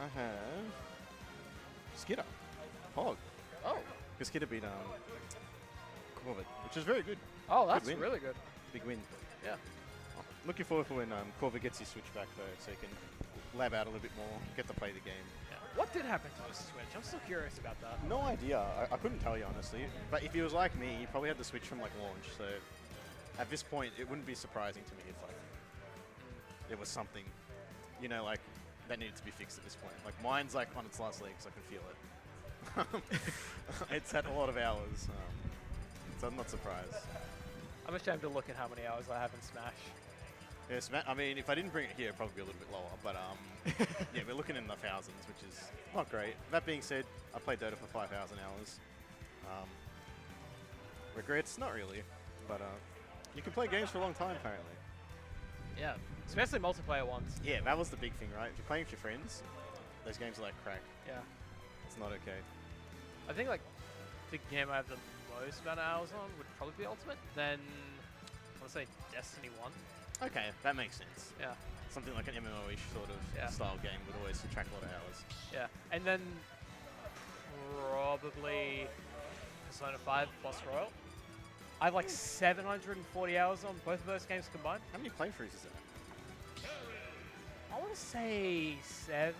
I have Skitter. Hog. Oh. Because Skitter beat Corvid, which is very good. Oh, that's win. really good. Big win. Yeah. Oh, looking forward for when Corvid gets his Switch back though, so he can lab out a little bit more, get to play the game. Yeah. What did happen to the Switch? I'm still curious about that. No idea. I couldn't tell you honestly. But if he was like me, he probably had the Switch from like launch. So at this point, it wouldn't be surprising to me if like there was something, you know, like that needed to be fixed at this point. Like mine's like on its last legs. I can feel it. It's had a lot of hours, so I'm not surprised. I'm ashamed to look at how many hours I have in Smash. Yeah, I mean, if I didn't bring it here, it'd probably be a little bit lower. But yeah, we're looking in the thousands, which is not great. That being said, I played Dota for 5,000 hours. Regrets? Not really. But you can play games for a long time, apparently. Yeah, especially multiplayer ones. Yeah, that was the big thing, right? If you're playing with your friends, those games are like crack. Yeah. It's not okay. I think like the game I have the most amount of hours on would probably be Ultimate. Then I would say Destiny 1. Okay, that makes sense. Yeah. Something like an MMO-ish sort of style game would always attract a lot of hours. Yeah, and then probably Persona 5 plus Royal. I have like 740 hours on both of those games combined. How many playthroughs is that? I want to say 7.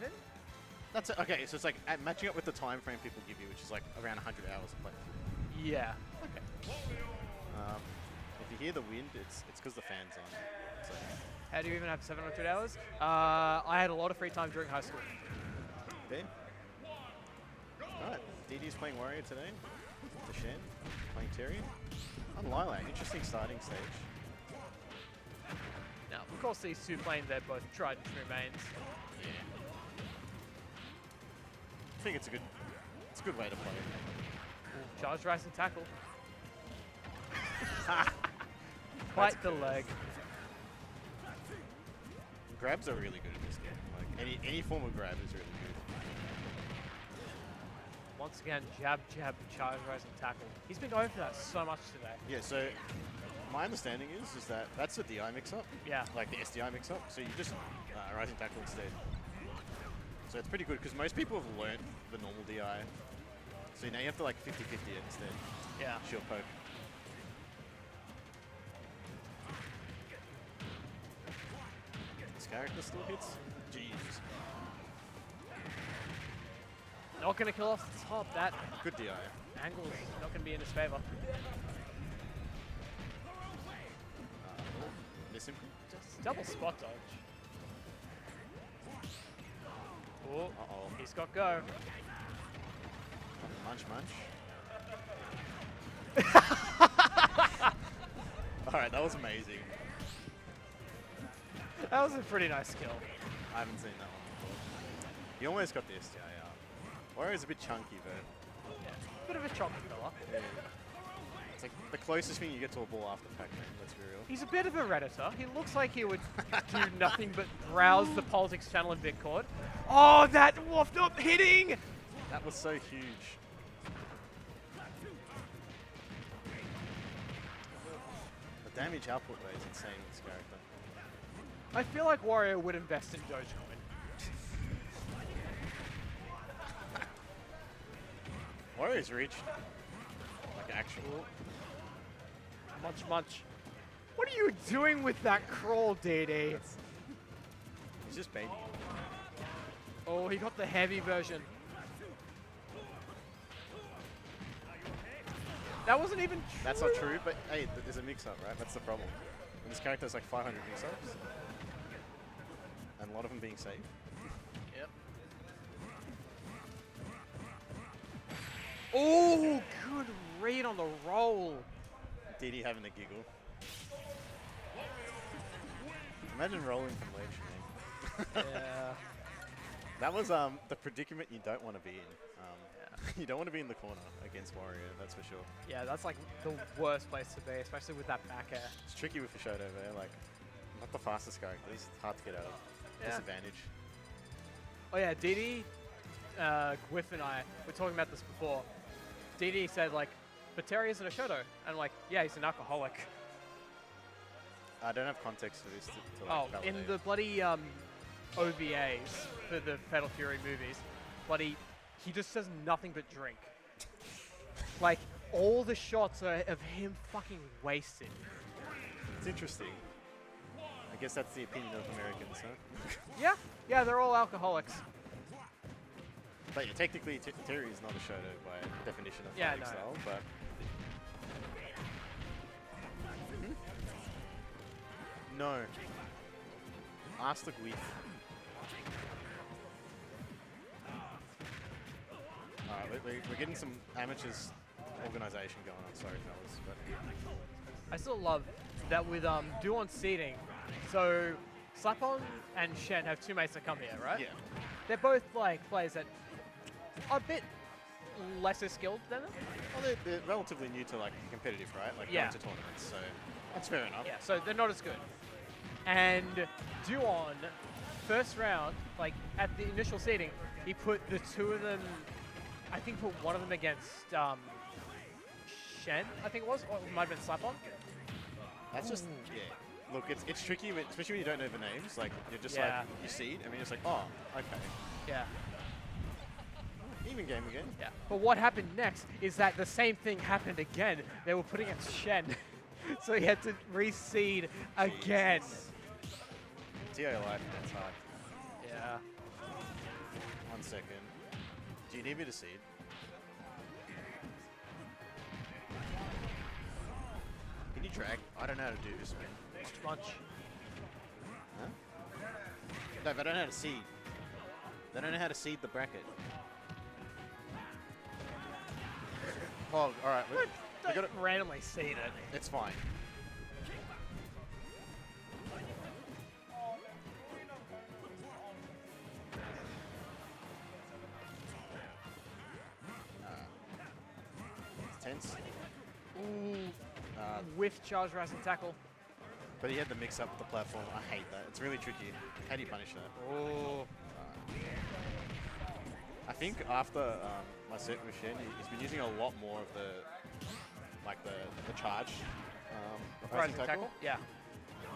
That's it. Okay, so it's like matching up with the time frame people give you, which is like around 100 hours of playthrough. Yeah. Okay. If you hear the wind, it's because the fan's on. So. How do you even have 700 hours? I had a lot of free time during high school. There. Alright, DD's playing Wario today. To Shen, playing Terry. On Lilac, interesting starting stage. Now, of course, these two playing, they're both tried and true mains. Yeah. I think it's a good way to play. Ooh, charge, rise, and tackle. Quite the leg. Grabs are really good in this game. Like any form of grab is really good. Once again, jab, jab, charge, rise, and tackle. He's been going for that so much today. Yeah, so my understanding is that that's a DI mix-up. Yeah. Like the SDI mix-up. So you just rising tackle instead. So it's pretty good because most people have learnt the normal DI. So now you have to like 50-50 it instead. Yeah. Shield poke. This character still hits? Jeez. Not going to kill off the top. That Good DI. angle is not going to be in his favor. Miss him. Just double spot dodge. Oh, he's got go. Munch, munch. Alright, that was amazing. That was a pretty nice kill. I haven't seen that one before. He almost got the SDI out. Wario's a bit chunky, but... Yeah, bit of a chunky fella. Yeah. It's like the closest thing you get to a ball after Pac-Man, let's be real. He's a bit of a Redditor. He looks like he would do nothing but browse the politics channel in Bitcoin. Oh, that waft up hitting! That was so huge. The damage output rate is insane with this character. I feel like Wario would invest in Dogecoin. Wario's reached like actual. Munch, munch. What are you doing with that crawl, DD? He's just baby. Oh, he got the heavy version. That wasn't even true. That's not true, but hey, there's a mix-up, right? That's the problem. And this character has like 500 mix-ups. And a lot of them being safe. Yep. Oh, good read on the roll. DD having a giggle. Imagine rolling from ledge, man. Yeah. That was the predicament you don't want to be in. You don't want to be in the corner against Wario, that's for sure. Yeah, that's like the worst place to be, especially with that back air. It's tricky with Fishoto there, like, not the fastest character, it's hard to get out of. Yeah. Disadvantage. Oh yeah, DD, Gwyff and I were talking about this before. DD said like, but Terry isn't a Shoto. And I'm like, yeah, he's an alcoholic. I don't have context for this to Oh, validate. in the bloody OVAs for the Fatal Fury movies, but he just does nothing but drink. Like, all the shots are of him fucking wasted. It's interesting. I guess that's the opinion of Americans, huh? Yeah, they're all alcoholics. But yeah, technically, Terry is not a shoto by definition of fighting style, but... No. Ask the Guif. Alright, we're getting some amateurs organization going on, sorry fellas. But I still love that with duo seating, so Slapon and Shen have two mates that come here, right? yeah. They're both like players that are a bit lesser skilled than them. Well, they're relatively new to like competitive, right? Like going to tournaments, so that's fair enough. Yeah, so they're not as good. And Duon, first round, like at the initial seeding, he put the two of them, I think put one of them against Shen, I think it was, or it might have been Slapon. That's just, yeah. Look, it's tricky, especially when you don't know the names. Like, you're just like, you seed, I mean, it's like, oh, okay. Yeah. Even game again. Yeah. But what happened next is that the same thing happened again. They were putting against Shen. So he had to reseed again. TO life, that's hard. Yeah. 1 second. Do you need me to seed? Can you drag? I don't know how to do this, man. Munch. Huh? No, they don't know how to seed. They don't know how to seed the bracket. Oh, alright. We got it. Randomly seed it. It's fine. It's tense. Ooh. With charge, rise, and tackle. But he had to mix up the platform. I hate that. It's really tricky. How do you punish that? Oh. I think after my set with Shen, he's been using a lot more of the charge Rising tackle? Yeah.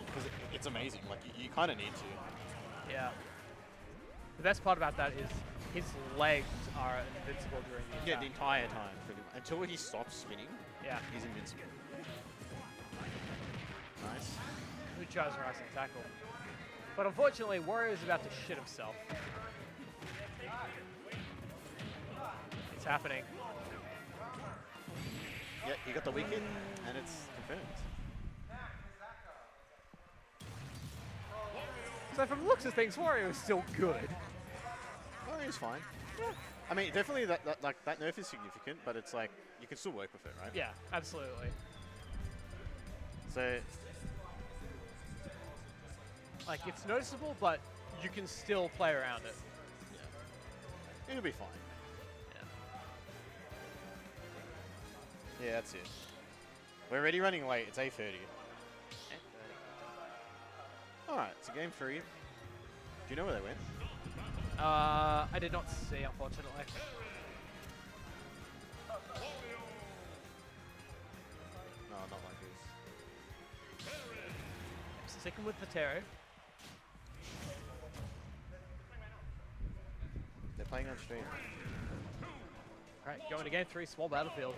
Because it's amazing. Like you kind of need to. Yeah. The best part about that is his legs are invincible during the attack. Yeah, the entire time, pretty much. Until he stops spinning. Yeah. He's invincible. Nice. Good charge, rising tackle. But unfortunately, Wario is about to shit himself. It's happening. Yeah, he got the weekend, and it's confirmed. So from the looks of things, Wario is still good. Oh, he's fine. Yeah. I mean, definitely that nerf is significant, but it's like you can still work with it, right? Yeah, absolutely. So, like, it's noticeable, but you can still play around it. yeah, it'll be fine. Yeah, that's it. We're already running late. It's 8:30. All right, so game 3. Do you know where they went? I did not see, unfortunately. No, not like this. Sticking with Patero. They're playing on stream. Alright, going to game 3, small battlefield.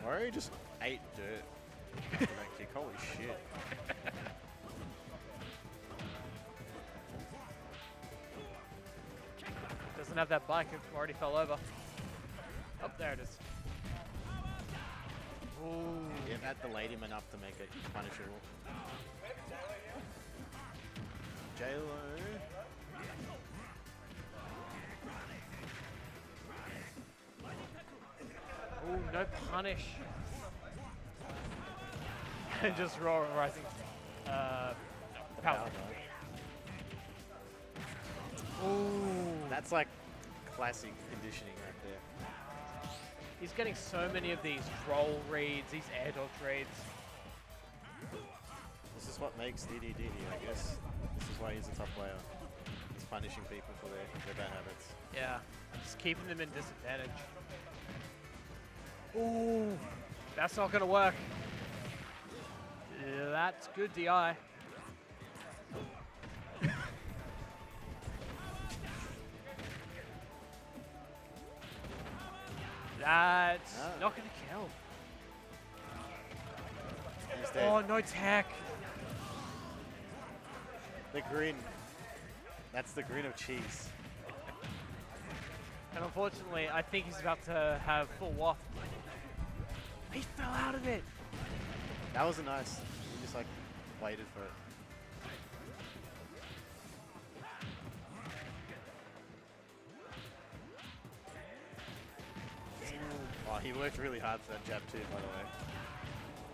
Wario just ate dirt for that kick. Holy shit. Doesn't have that bike, it already fell over. Oh, there it is. Ooh. Yeah, that delayed him enough to make it punishable. J-Lo. Ooh, no punish. And just roar rising. Power. Ooh. That's like classic conditioning right there. He's getting so many of these roll reads, these air dodge reads. This is what makes DD, I guess. This is why he's a top player. He's punishing people for their bad habits. Yeah, just keeping them in disadvantage. Ooh, that's not gonna work. Yeah, that's good DI. That's not gonna kill. He's dead. Oh, no tech. The grin. That's the grin of cheese. And unfortunately, I think he's about to have full waft. He fell out of it. That was a nice. He just like waited for it. Oh, he worked really hard for that jab too, by the way.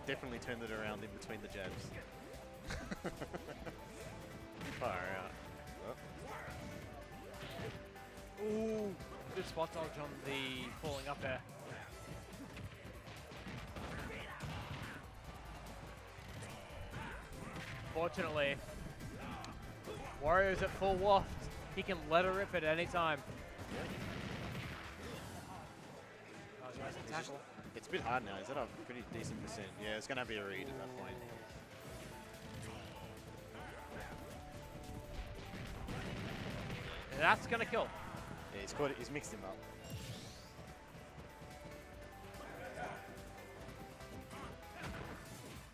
Definitely turned it around in between the jabs. Far out. Oh. Ooh, good spot dodge on the falling up air. Fortunately, Wario's at full waft. He can let her rip at any time. Oh, nice tackle. It's a bit hard now. He's at a pretty decent percent. Yeah, it's going to be a read at that point. And that's gonna kill. Yeah, he's caught it. He's mixed him up.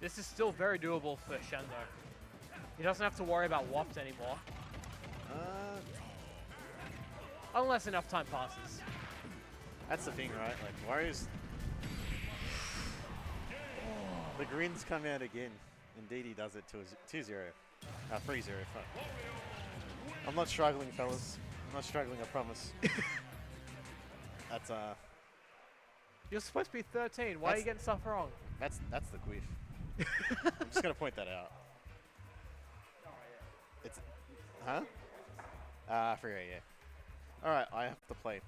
This is still very doable for Shen though. He doesn't have to worry about waft anymore. Unless enough time passes. That's the thing, right? Like, Wario's... The grins come out again. Indeed, he does it to a 2-0. 3-0, fuck. I'm not struggling, fellas. I'm not struggling, I promise. That's, You're supposed to be 13. Why are you getting stuff wrong? That's the quiff. I'm just going to point that out. It's... Huh? Free, yeah. Alright, I have to play.